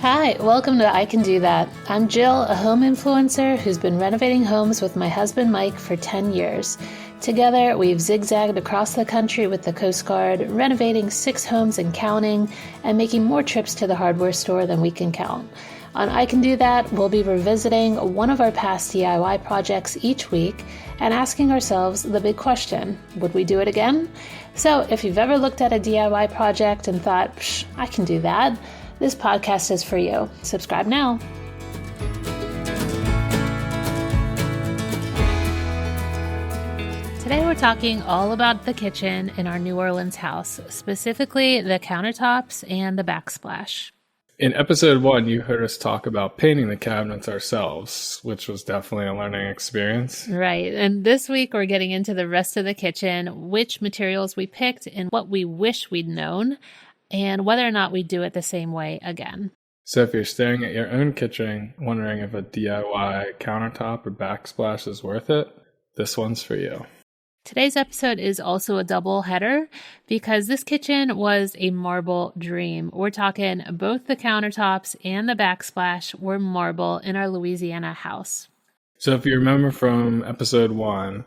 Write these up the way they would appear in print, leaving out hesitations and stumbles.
Hi, welcome to I Can Do That. I'm Jill, a home influencer who's been renovating homes with my husband Mike for 10 years. Together, we've zigzagged across the country with the Coast Guard, renovating 6 homes and counting, and making more trips to the hardware store than we can count. On I Can Do That, we'll be revisiting one of our past DIY projects each week and asking ourselves the big question, would we do it again? So if you've ever looked at a DIY project and thought, I can do that, this podcast is for you. Subscribe now. Today we're talking all about the kitchen in our New Orleans house, specifically the countertops and the backsplash. In episode 1, you heard us talk about painting the cabinets ourselves, which was definitely a learning experience. Right. And this week we're getting into the rest of the kitchen, which materials we picked and what we wish we'd known, and whether or not we do it the same way again. So if you're staring at your own kitchen, wondering if a DIY countertop or backsplash is worth it, this one's for you. Today's episode is also a double header because this kitchen was a marble dream. We're talking both the countertops and the backsplash were marble in our Louisiana house. So if you remember from episode 1,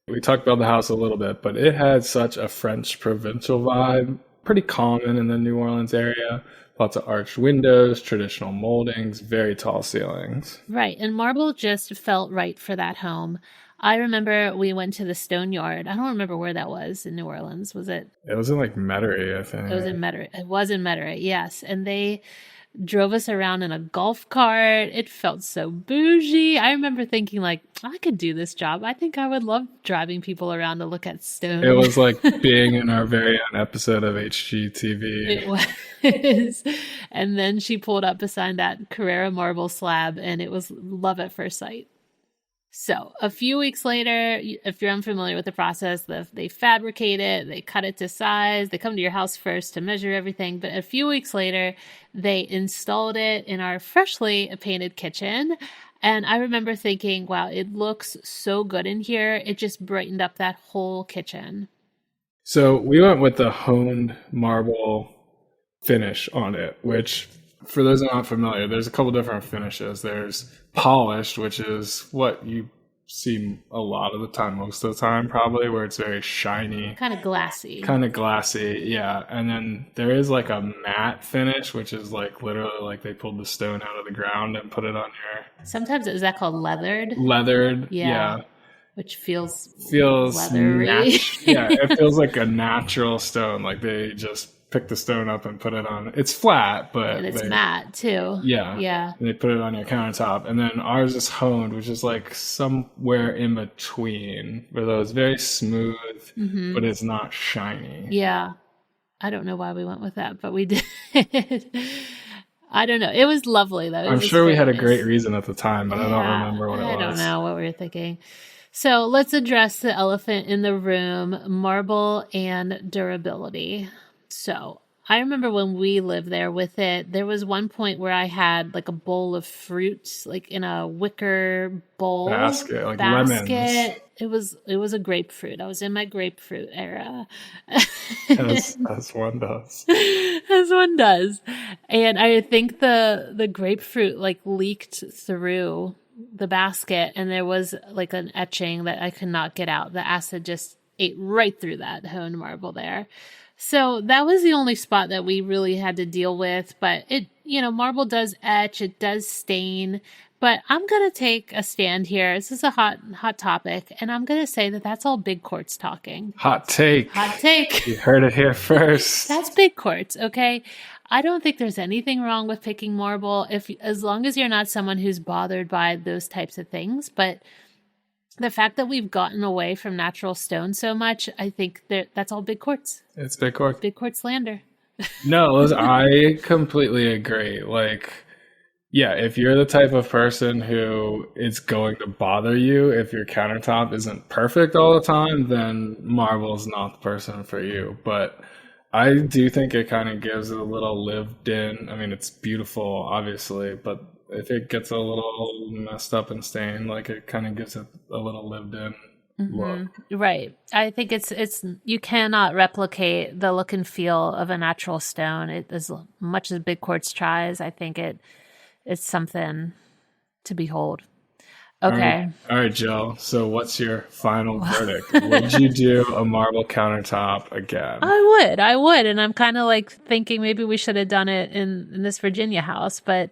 we talked about the house a little bit, but it had such a French provincial vibe, pretty common in the New Orleans area. Lots of arched windows, traditional moldings, very tall ceilings. Right, and marble just felt right for that home. I remember we went to the Stone Yard. I don't remember where that was in New Orleans. Was it? It was in like Metairie, I think. It was in Metairie. It was in Metairie, yes. And they drove us around in a golf cart. It felt so bougie. I remember thinking like, I could do this job. I think I would love driving people around to look at stone. It was like being in our very own episode of HGTV. It was. And then she pulled up beside that Carrara marble slab and it was love at first sight. So a few weeks later, if you're unfamiliar with the process, they fabricate it, they cut it to size, they come to your house first to measure everything. But a few weeks later, they installed it in our freshly painted kitchen. And I remember thinking, wow, it looks so good in here. It just brightened up that whole kitchen. So we went with the honed marble finish on it, which for those not familiar, there's a couple different finishes. There's polished, which is what you see a lot of the time, most of the time probably, where it's very shiny. Kind of glassy, yeah. And then there is like a matte finish, which is like literally like they pulled the stone out of the ground and put it on your... Sometimes is that called leathered? Leathered, yeah. Which feels leathery. Yeah, it feels like a natural stone. Like they just pick the stone up and put it on. It's flat, but... And it's matte, too. Yeah. And they put it on your countertop. And then ours is honed, which is like somewhere in between, where though it's very smooth, but it's not shiny. Yeah. I don't know why we went with that, but we did. I don't know. It was lovely, though. I'm sure we had a great reason at the time, but I don't remember what it was. I don't know what we were thinking. So let's address the elephant in the room, marble and durability. So I remember when we lived there with it, there was one point where I had like a bowl of fruit, like in a wicker bowl. Basket. Lemons. It was a grapefruit. I was in my grapefruit era. As one does. As one does. And I think the grapefruit like leaked through the basket and there was like an etching that I could not get out. The acid just ate right through that honed marble there. So that was the only spot that we really had to deal with. But it, marble does etch, it does stain. But I'm going to take a stand here. This is a hot topic. And I'm going to say that that's all Big Quartz talking. Hot take. You heard it here first. That's Big Quartz, okay? I don't think there's anything wrong with picking marble as long as you're not someone who's bothered by those types of things. But the fact that we've gotten away from natural stone so much, I think that's all Big Quartz. It's Big Quartz. Big Quartz slander. No, I completely agree. Like, yeah, if you're the type of person who it's going to bother you if your countertop isn't perfect all the time, then marble's not the person for you. But I do think it kind of gives it a little lived in. I mean, it's beautiful, obviously, but if it gets a little messed up and stained, like it kind of gives it a little lived in look. Right. I think it's you cannot replicate the look and feel of a natural stone. It as much as big quartz tries, I think it's something to behold. Okay. All right, Jill. So what's your final verdict? Would you do a marble countertop again? I would. And I'm kind of like thinking maybe we should have done it in this Virginia house, but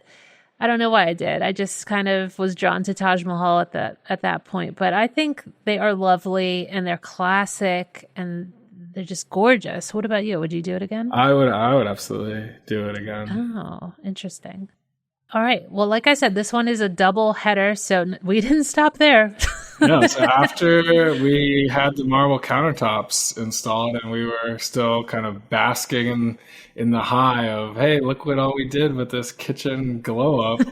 I don't know why I did. I just kind of was drawn to Taj Mahal at that point. But I think they are lovely and they're classic and they're just gorgeous. What about you? Would you do it again? I would absolutely do it again. Oh, interesting. All right. Well, like I said, this one is a double header, so we didn't stop there. No, so after we had the marble countertops installed and we were still kind of basking in the high of, hey, look what all we did with this kitchen glow up,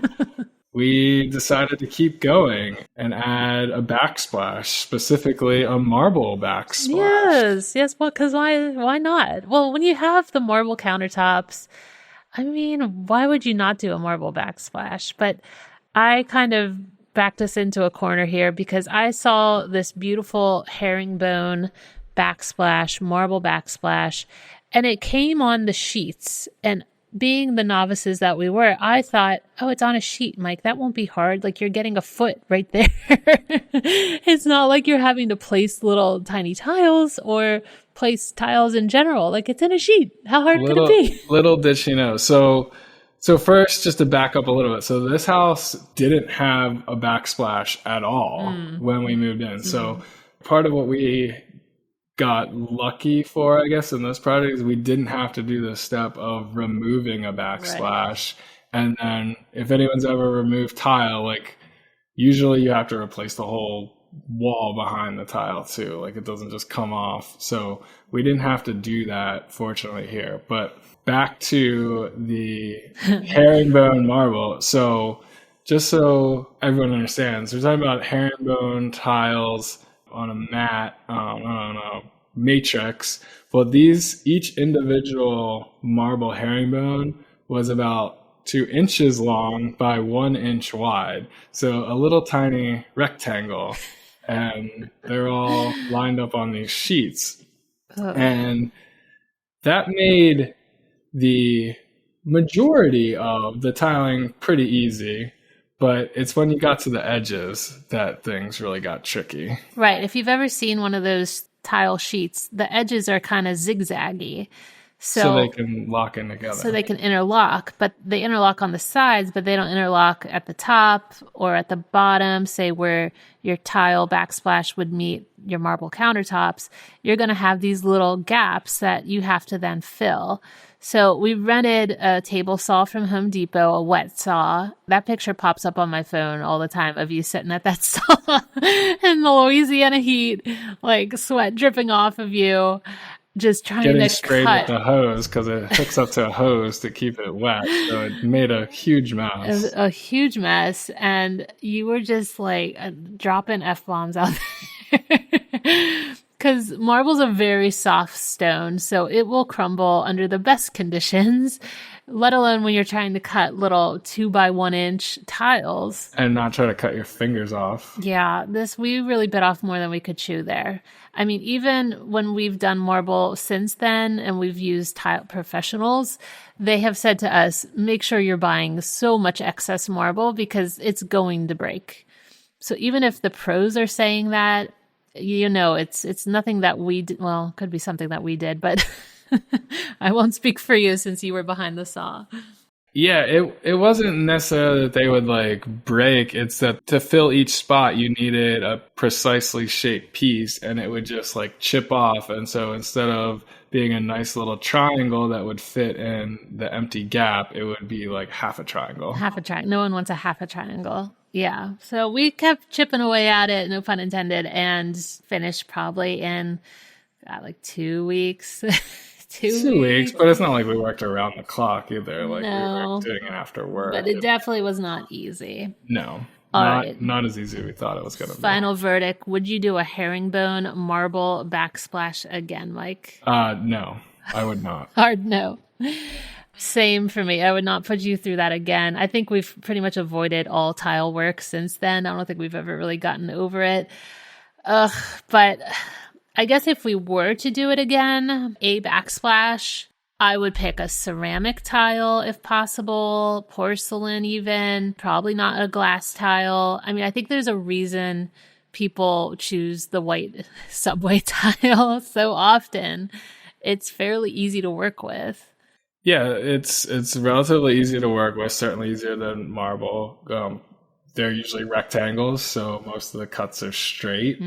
we decided to keep going and add a backsplash, specifically a marble backsplash. Yes. Well, because why not? Well, when you have the marble countertops, I mean, why would you not do a marble backsplash? But I kind of backed us into a corner here because I saw this beautiful herringbone backsplash, marble backsplash, and it came on the sheets. And being the novices that we were, I thought, oh, it's on a sheet, Mike. That won't be hard. Like you're getting a foot right there. It's not like you're having to place little tiny tiles or place tiles in general. Like it's in a sheet. How hard could it be? Little did she know. So first, just to back up a little bit. So this house didn't have a backsplash at all when we moved in. So part of what we got lucky for, I guess, in this project is we didn't have to do the step of removing a backsplash. Right. And then if anyone's ever removed tile, like usually you have to replace the whole wall behind the tile too. Like it doesn't just come off. So we didn't have to do that, fortunately, here. But back to the herringbone marble. So just so everyone understands, we're talking about herringbone tiles on a matte, matrix. Well, each individual marble herringbone was about 2 inches long by 1 inch wide. So a little tiny rectangle. And they're all lined up on these sheets. Oh. And that made the majority of the tiling pretty easy, but it's when you got to the edges that things really got tricky. Right. If you've ever seen one of those tile sheets, the edges are kind of zigzaggy. So they can lock in together. So they can interlock, but they interlock on the sides, but they don't interlock at the top or at the bottom, say where your tile backsplash would meet your marble countertops. You're going to have these little gaps that you have to then fill. So we rented a table saw from Home Depot, a wet saw. That picture pops up on my phone all the time of you sitting at that saw in the Louisiana heat, like sweat dripping off of you. Just trying getting to sprayed cut. with the hose because it hooks up to a hose to keep it wet. So it made a huge mess. It was a huge mess. And you were just like dropping F-bombs out there. Because marble's a very soft stone, so it will crumble under the best conditions, let alone when you're trying to cut little 2 by 1 inch tiles. And not try to cut your fingers off. Yeah, we really bit off more than we could chew there. I mean, even when we've done marble since then and we've used tile professionals, they have said to us, make sure you're buying so much excess marble because it's going to break. So even if the pros are saying that, you know, it's nothing that we did. Well, it could be something that we did, but I won't speak for you since you were behind the saw. Yeah, it wasn't necessarily that they would like break. It's that to fill each spot, you needed a precisely shaped piece and it would just like chip off. And so instead of being a nice little triangle that would fit in the empty gap, it would be like half a triangle. Half a triangle. No one wants a half a triangle. Yeah. So we kept chipping away at it, no pun intended, and finished probably in like 2 weeks. 2 weeks, but it's not like we worked around the clock either. Like no, we were doing it after work. But it definitely was not easy. No. Not as easy as we thought it was going to be. Final verdict. Would you do a herringbone marble backsplash again, Mike? No, I would not. Hard no. Same for me. I would not put you through that again. I think we've pretty much avoided all tile work since then. I don't think we've ever really gotten over it. Ugh, but I guess if we were to do it again, a backsplash, I would pick a ceramic tile if possible, porcelain even, probably not a glass tile. I mean, I think there's a reason people choose the white subway tile so often. It's fairly easy to work with. Yeah, it's relatively easy to work with, certainly easier than marble. They're usually rectangles, so most of the cuts are straight,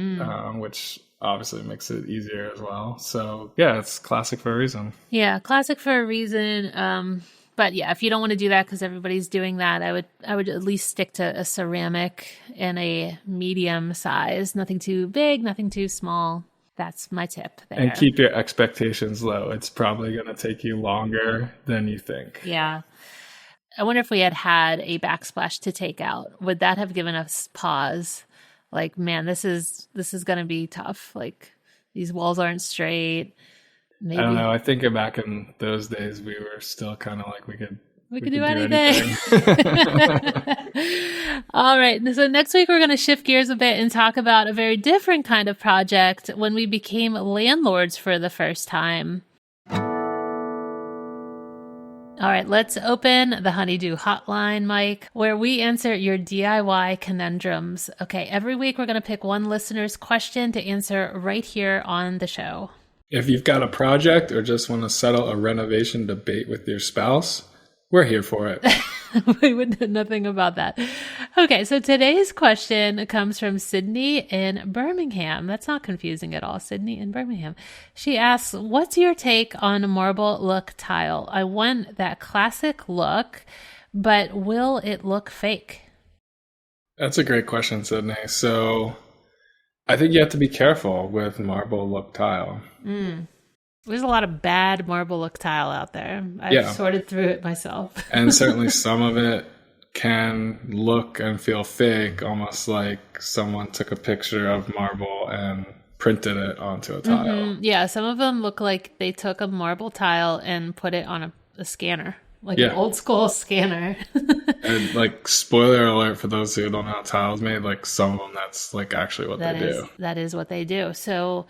which obviously makes it easier as well. So yeah, it's classic for a reason. Yeah, classic for a reason. But yeah, if you don't want to do that because everybody's doing that, I would at least stick to a ceramic in a medium size. Nothing too big, nothing too small. That's my tip there. And keep your expectations low. It's probably going to take you longer than you think. Yeah. I wonder if we had a backsplash to take out. Would that have given us pause? Like, man, this is going to be tough. Like, these walls aren't straight. Maybe. I don't know. I think back in those days, we were still kind of like we could do anything. All right. So next week, we're going to shift gears a bit and talk about a very different kind of project when we became landlords for the first time. All right, let's open the Honeydew Hotline, Mike, where we answer your DIY conundrums. Okay, every week we're going to pick one listener's question to answer right here on the show. If you've got a project or just want to settle a renovation debate with your spouse, we're here for it. We would know nothing about that. Okay, so today's question comes from Sydney in Birmingham. That's not confusing at all. Sydney in Birmingham. She asks, what's your take on marble look tile? I want that classic look, but will it look fake? That's a great question, Sydney. So I think you have to be careful with marble look tile. There's a lot of bad marble look tile out there. I've sorted through it myself. And certainly some of it can look and feel fake, almost like someone took a picture of marble and printed it onto a tile. Mm-hmm. Yeah, some of them look like they took a marble tile and put it on a scanner, like an old school scanner. And like, spoiler alert for those who don't know how tile's made, like some of them, that's like actually what they do. That is what they do. So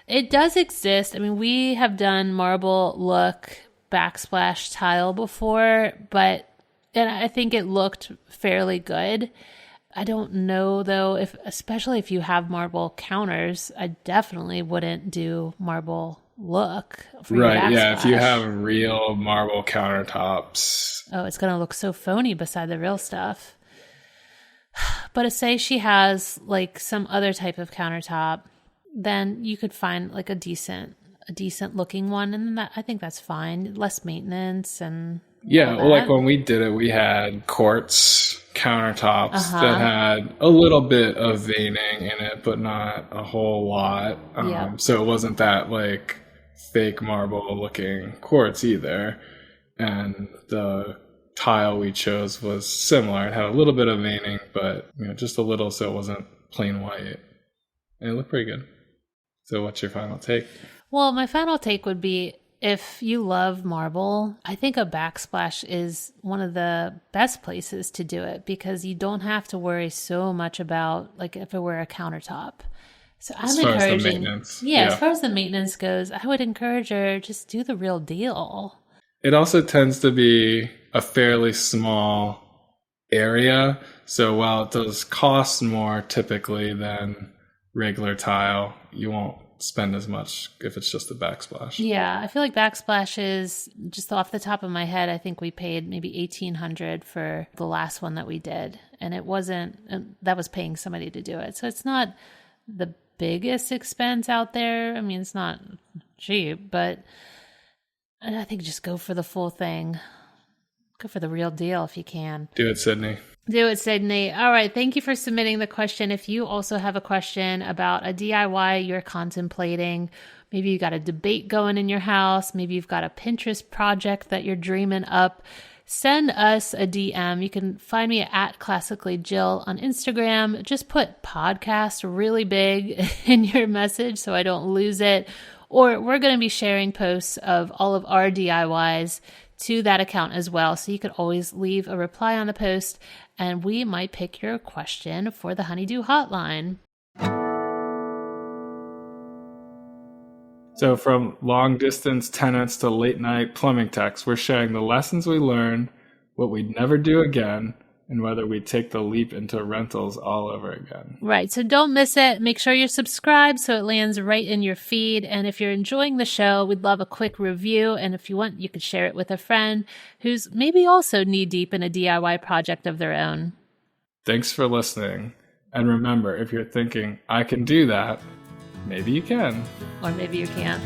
it does exist. I mean, we have done marble look backsplash tile before, and I think it looked fairly good. I don't know though, especially if you have marble counters, I definitely wouldn't do marble look for your backsplash. Yeah, if you have real marble countertops. Oh, it's going to look so phony beside the real stuff. But say she has like some other type of countertop, then you could find like a decent looking one, and I think that's fine. Less maintenance and well, like when we did it, we had quartz countertops that had a little bit of veining in it, but not a whole lot. So it wasn't that like fake marble looking quartz either. And the tile we chose was similar. It had a little bit of veining, but just a little, so it wasn't plain white. And it looked pretty good. So what's your final take? Well, my final take would be, if you love marble, I think a backsplash is one of the best places to do it, because you don't have to worry so much about like if it were a countertop. So I'm encouraging, as far as the maintenance goes, I would encourage her, just do the real deal. It also tends to be a fairly small area. So while it does cost more typically than regular tile, you won't spend as much if it's just a backsplash. Yeah, I feel like backsplashes, just off the top of my head, I think we paid maybe $1,800 for the last one that we did, and that was paying somebody to do it. So it's not the biggest expense out there. I mean, it's not cheap, but I think just go for the full thing. Go for the real deal if you can. Do it, Sydney. Do it, Sydney. All right. Thank you for submitting the question. If you also have a question about a DIY you're contemplating, maybe you got a debate going in your house, maybe you've got a Pinterest project that you're dreaming up, send us a DM. You can find me at Classically Jill on Instagram. Just put podcast really big in your message so I don't lose it. Or we're going to be sharing posts of all of our DIYs to that account as well. So you could always leave a reply on the post, and we might pick your question for the Honeydew Hotline. So from long distance tenants to late night plumbing techs, we're sharing the lessons we learned, what we'd never do again, and whether we take the leap into rentals all over again. Right. So don't miss it. Make sure you're subscribed so it lands right in your feed. And if you're enjoying the show, we'd love a quick review. And if you want, you could share it with a friend who's maybe also knee deep in a DIY project of their own. Thanks for listening. And remember, if you're thinking, I can do that, maybe you can. Or maybe you can't.